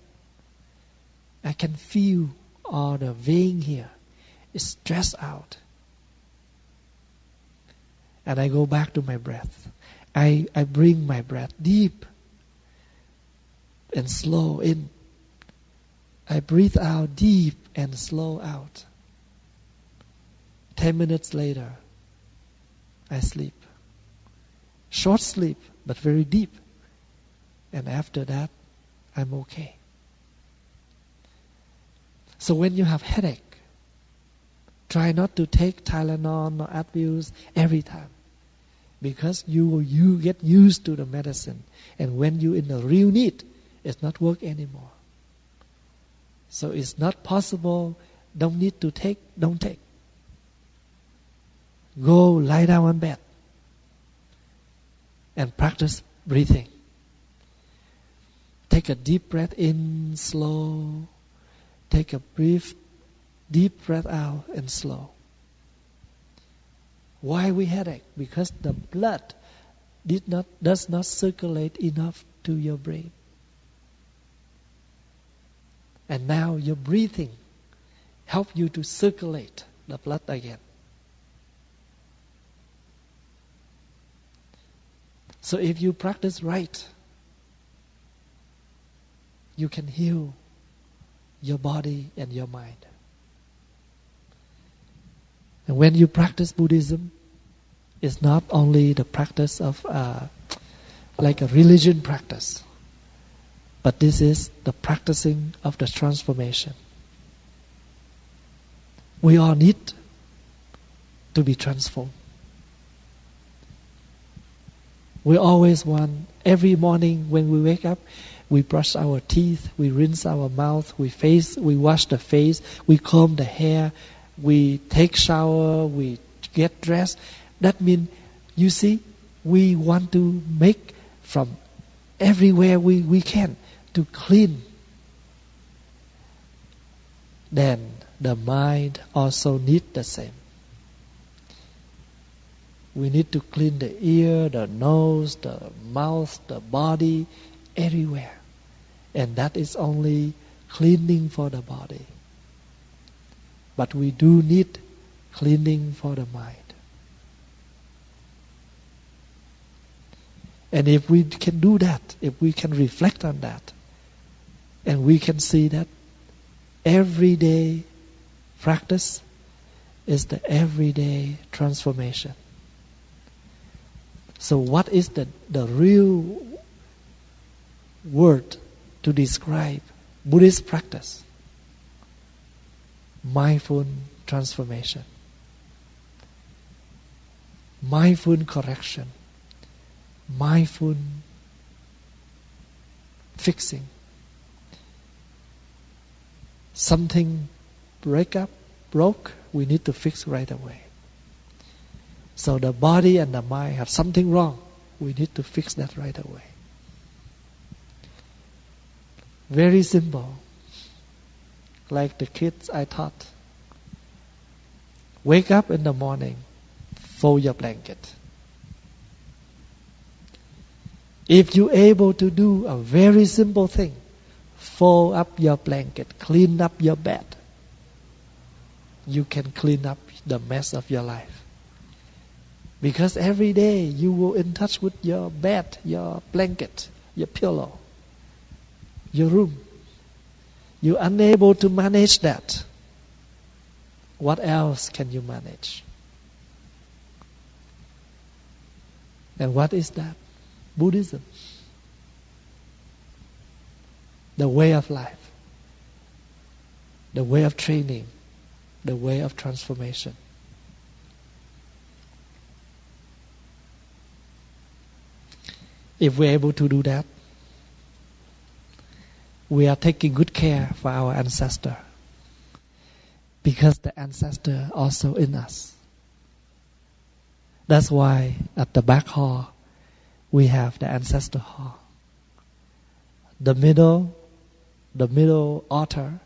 I can feel all the vein here is stressed out. And I go back to my breath. I bring my breath deep and slow in. I breathe out deep and slow out. 10 minutes later, I sleep. Short sleep, but very deep. And after that, I'm okay. So when you have headache, try not to take Tylenol or Advil every time, because you get used to the medicine, and when you in the real need, it's not work anymore. So it's not possible. Don't need to take. Don't take. Go lie down on bed and practice breathing. Take a deep breath in, slow. Take a deep breath out and slow. Why we headache? Because the blood does not circulate enough to your brain. And now your breathing help you to circulate the blood again. So if you practice right, you can heal your body and your mind. And when you practice Buddhism, it's not only the practice of like a religion practice, but this is the practicing of the transformation. We all need to be transformed. We always want, every morning when we wake up, we brush our teeth, we rinse our mouth, we wash the face, we comb the hair, we take shower, we get dressed. That means, you see, we want to make from everywhere we can to clean. Then the mind also needs the same. We need to clean the ear, the nose, the mouth, the body, everywhere. And that is only cleaning for the body. But we do need cleaning for the mind. And if we can do that, if we can reflect on that, and we can see that everyday practice is the everyday transformation. So what is the real word to describe Buddhist practice? Mindful transformation. Mindful correction. Mindful fixing. Something broke, we need to fix right away. So the body and the mind have something wrong, we need to fix that right away. Very simple. Like the kids I taught. Wake up in the morning, fold your blanket. If you're able to do a very simple thing, fold up your blanket, clean up your bed, you can clean up the mess of your life. Because every day you will in touch with your bed, your blanket, your pillow, your room. You're unable to manage that. What else can you manage? And what is that? Buddhism. The way of life. The way of training. The way of transformation. If we're able to do that, we are taking good care for our ancestor, because the ancestor also in us. That's why at the back hall we have the ancestor hall. The middle altar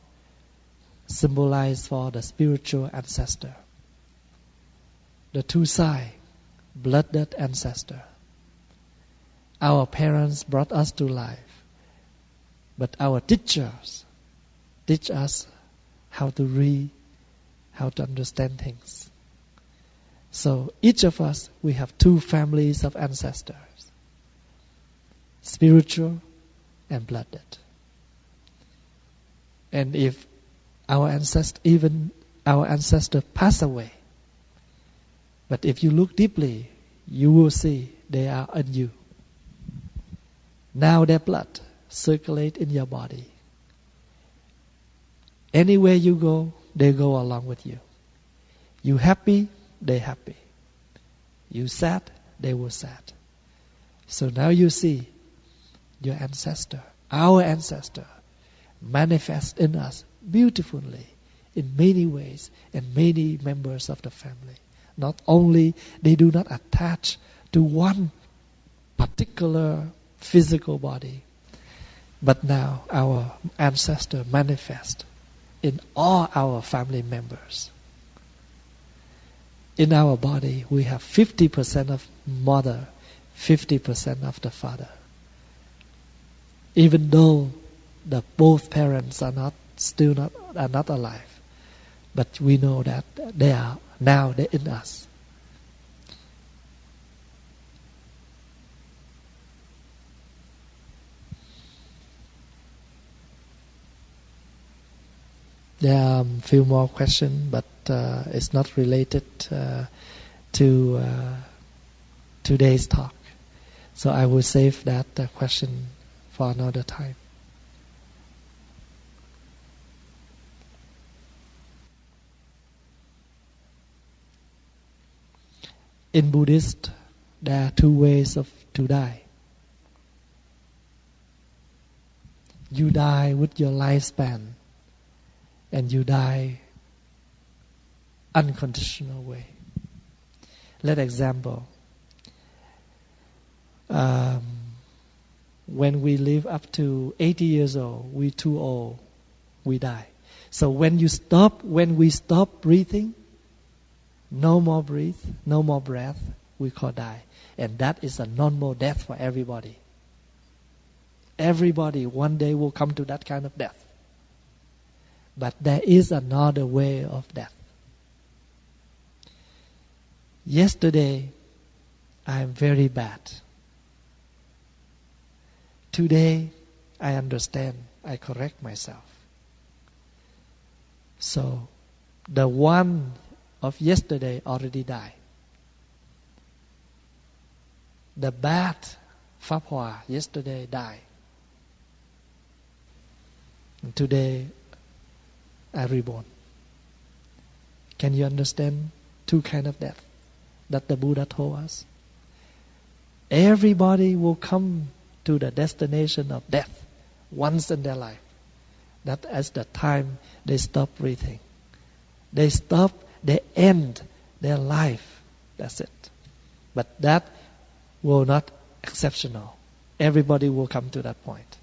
symbolizes for the spiritual ancestor. The two sides, blooded ancestor. Our parents brought us to life, but our teachers teach us how to read, how to understand things. So each of us, we have two families of ancestors, spiritual and blooded. And if our ancestor pass away, but if you look deeply, you will see they are in you. Now their blood circulate in your body. Anywhere you go, they go along with you. You happy, they happy. You sad, they were sad. So now you see your ancestor, our ancestor, manifest in us beautifully in many ways, and many members of the family. Not only they do not attach to one particular physical body, but now our ancestor manifest in all our family members. In our body, we have 50% of mother, 50% of the father. Even though the both parents are not alive, but we know that they're in us. There are a few more questions, but it's not related to today's talk. So I will save that question for another time. In Buddhist, there are two ways to die. You die with your lifespan, and you die unconditional way. Let example. When we live up to 80 years old, we too old, we die. So when we stop breathing, no more breath, we call die. And that is a normal death for everybody. Everybody one day will come to that kind of death. But there is another way of death. Yesterday, I am very bad. Today, I understand. I correct myself. So, the one of yesterday already died. The bad Phap Hoa yesterday died. And today, I reborn. Can you understand two kinds of death that the Buddha told us? Everybody will come to the destination of death once in their life. That is the time they stop breathing. They end their life. That's it. But that will not exceptional. Everybody will come to that point.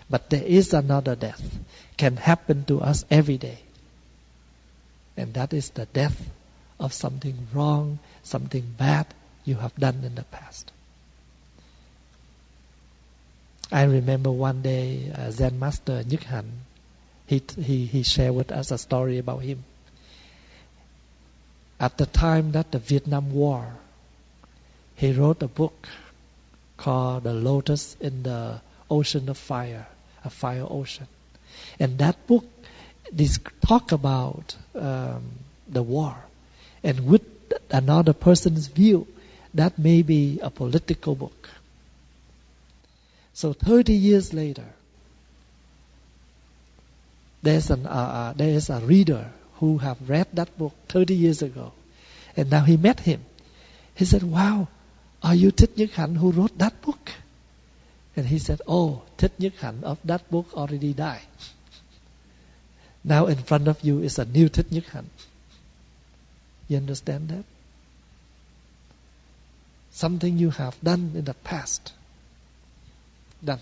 But there is another death. Can happen to us every day. And that is the death of something wrong, something bad you have done in the past. I remember one day Zen Master Nhức Hạnh, he shared with us a story about him. At the time that the Vietnam War, he wrote a book called The Lotus in the Ocean of Fire, a fire ocean. And that book talk about the war. And with another person's view, that may be a political book. So 30 years later, there is a reader who have read that book 30 years ago. And now he met him. He said, "Wow, are you Thích Nhức Hạnh who wrote that book?" And he said, oh, Thích Nhất Hạnh of that book already died. Now in front of you is a new Thích Nhất Hạnh. You understand that? Something you have done in the past. Done.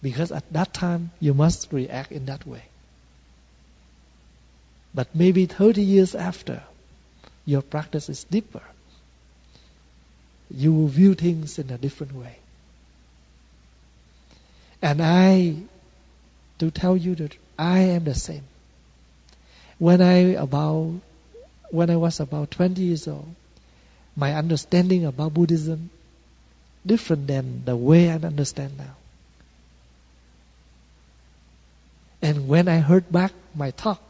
Because at that time, you must react in that way. But maybe 30 years after, your practice is deeper. You will view things in a different way. And to tell you that I am the same. When I was about 20 years old, my understanding about Buddhism different than the way I understand now. And when I heard back my talk,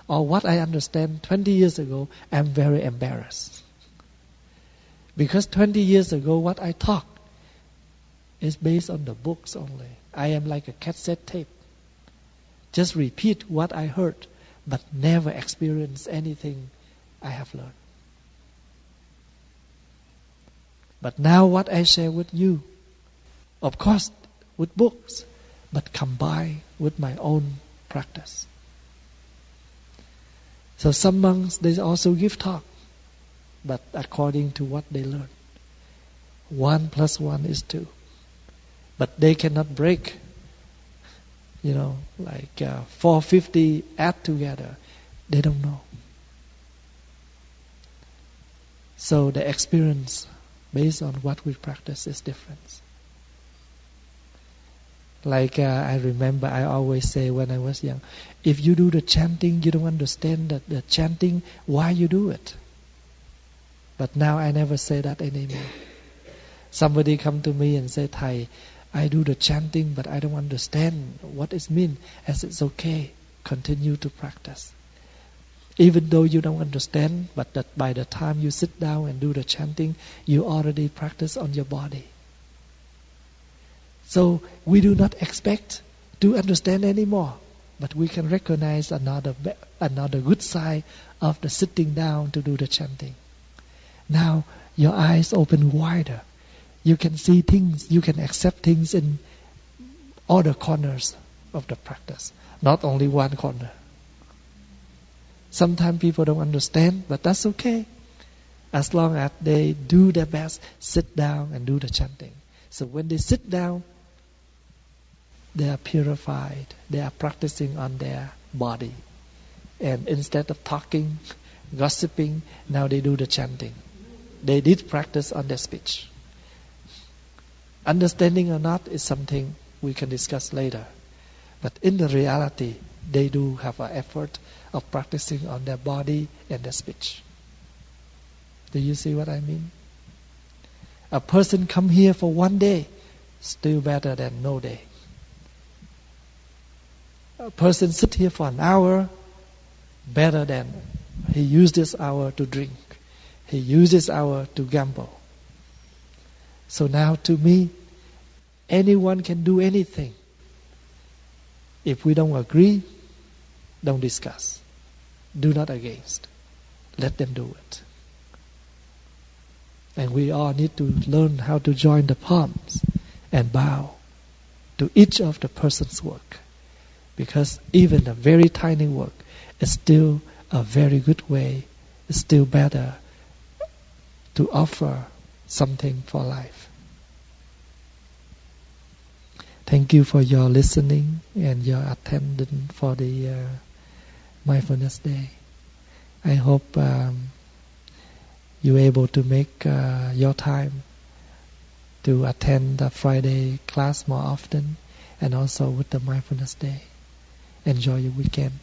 or what I understand 20 years ago, I'm very embarrassed. Because 20 years ago, what I taught is based on the books only. I am like a cassette tape. Just repeat what I heard, but never experience anything I have learned. But now what I share with you, of course, with books, but combined with my own practice. So some monks, they also give talk, but according to what they learn. 1 + 1 is 2. But they cannot break, 450 add together. They don't know. So the experience based on what we practice is different. I remember I always say when I was young, if you do the chanting, you don't understand that the chanting, why you do it. But now I never say that anymore. Somebody come to me and say, Thầy, I do the chanting, but I don't understand what it means. I said, it's okay, continue to practice. Even though you don't understand, but that by the time you sit down and do the chanting, you already practice on your body. So we do not expect to understand anymore, but we can recognize another good side of the sitting down to do the chanting. Now your eyes open wider. You can see things, you can accept things in all the corners of the practice, not only one corner. Sometimes people don't understand, but that's okay. As long as they do their best, sit down and do the chanting. So when they sit down, they are purified. They are practicing on their body. And instead of talking, gossiping, now they do the chanting. They did practice on their speech. Understanding or not is something we can discuss later. But in the reality, they do have an effort of practicing on their body and their speech. Do you see what I mean? A person come here for 1 day, still better than no day. A person sit here for an hour, better than he used this hour to drink. He used this hour to gamble. So now to me, anyone can do anything. If we don't agree, don't discuss. Do not against. Let them do it. And we all need to learn how to join the palms and bow to each of the person's work. Because even a very tiny work is still a very good way, it's still better to offer something for life. Thank you for your listening and your attendance for the Mindfulness Day. I hope you're able to make your time to attend the Friday class more often, and also with the Mindfulness Day. Enjoy your weekend.